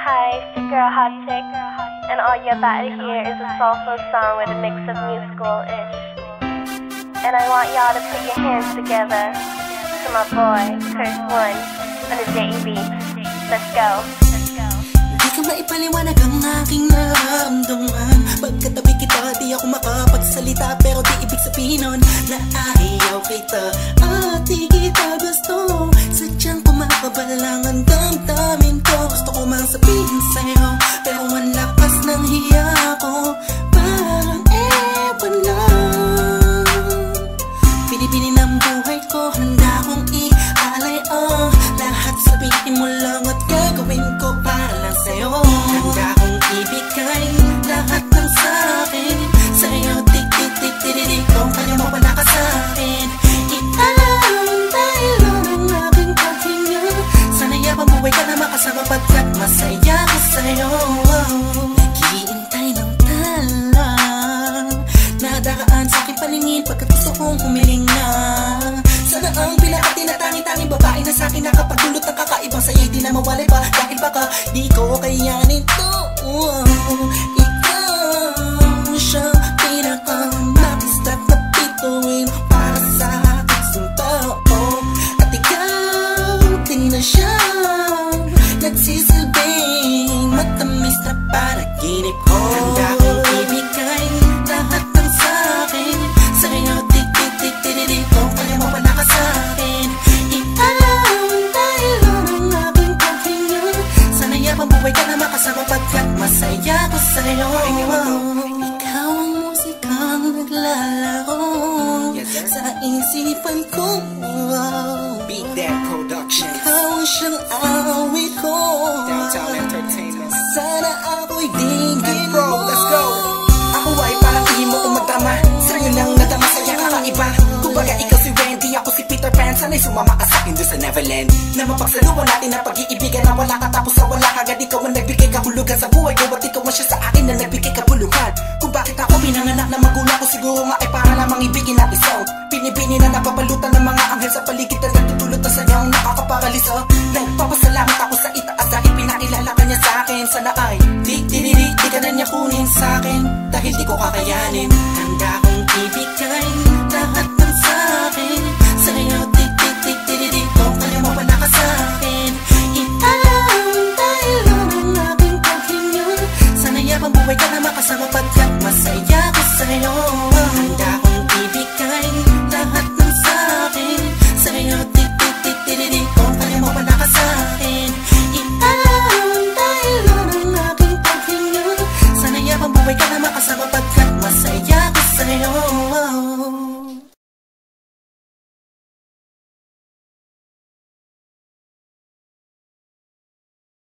Hi, it's your girl Hot Chick, and all you're about to hear is a soulful song with a mix of musical-ish. And I want y'all to put your hands together to my boy, Curse One, on the J.E.B. Let's go. Di ka maipaliwanag ang aking nararamdaman. Pagkatabi kita, di ako makapagsalita, pero di ibig sabihin nun na ayaw kita at di kita gusto. Sadyang kumakabalang ang damdamin ko. Gusto ko mang sabihin sa'yo, pero ang lakas ng hiya ko. Parang ewan lang. Pinipili ng buhay ko, handa kong ialay ang lahat. Sabihin mo lang at gagawin ko para lang sa'yo. Handa kong ibigay lahat ng sa'kin sa'yo. Tik-tik-tik-tik-tik, kung kaya mo wala ka sa'kin. Italang dahil ang aking paghinga. Sana'y mabuhay ka na makasama pagkat masaya ko sa'yo. Naghihintay ng talang nadaraan sa'king paningin pagkat gusto kong humiling na. Sana ang pinakati na tangi-tanging babae na sa'kin nakapagdulot ng kakaibang sa'yo'y di na mawalay pa. Dahil baka di ko kayanin to. Ikaw siya pinaka-nakistap na bituin para sa aking sintao. At ikaw din na siya nagsisilbing matamis na panaginip ko. Handa kong ibigay lahat ng sa'kin sa'yo. Tik-tik-tik-tik-tik, kung kaya mo wala ka sa'kin. Italang dahil ang aking paghinga. Sana'y mabuhay ka na makasama pagkat masaya ko sa'yo. Ikaw ang musikang naglalaro sa isipan ko. Beat That Production. Ikaw ang siyang awit ko. Downtown Entertainment. Sana ako'y dinggin Bro, mo. let's go. Ako ay parang ihim mo kung magtama. Sa'yo nang nadama sa'ya kakaiba. Kumbaga ikaw si Wendy, ako si Peter Pan. Sana'y sumama ka sa'kin doon sa Neverland. Na mapagsaluhan natin ang pag-iibigan na wala ka tapos sa wala kagad. Ikaw ang nagbigay kahulugan sa buhay ko at ikaw ang siya sa akin na nagbigay kabuluhan. Kung bakit ako pinanganak na magulang ko, siguro nga ay para lamang ibigin natin so. Pinibini na napapalutan ng mga anghel sa paligid na nagtutulot na sayang nakakaparalisa. Nagpapasalamat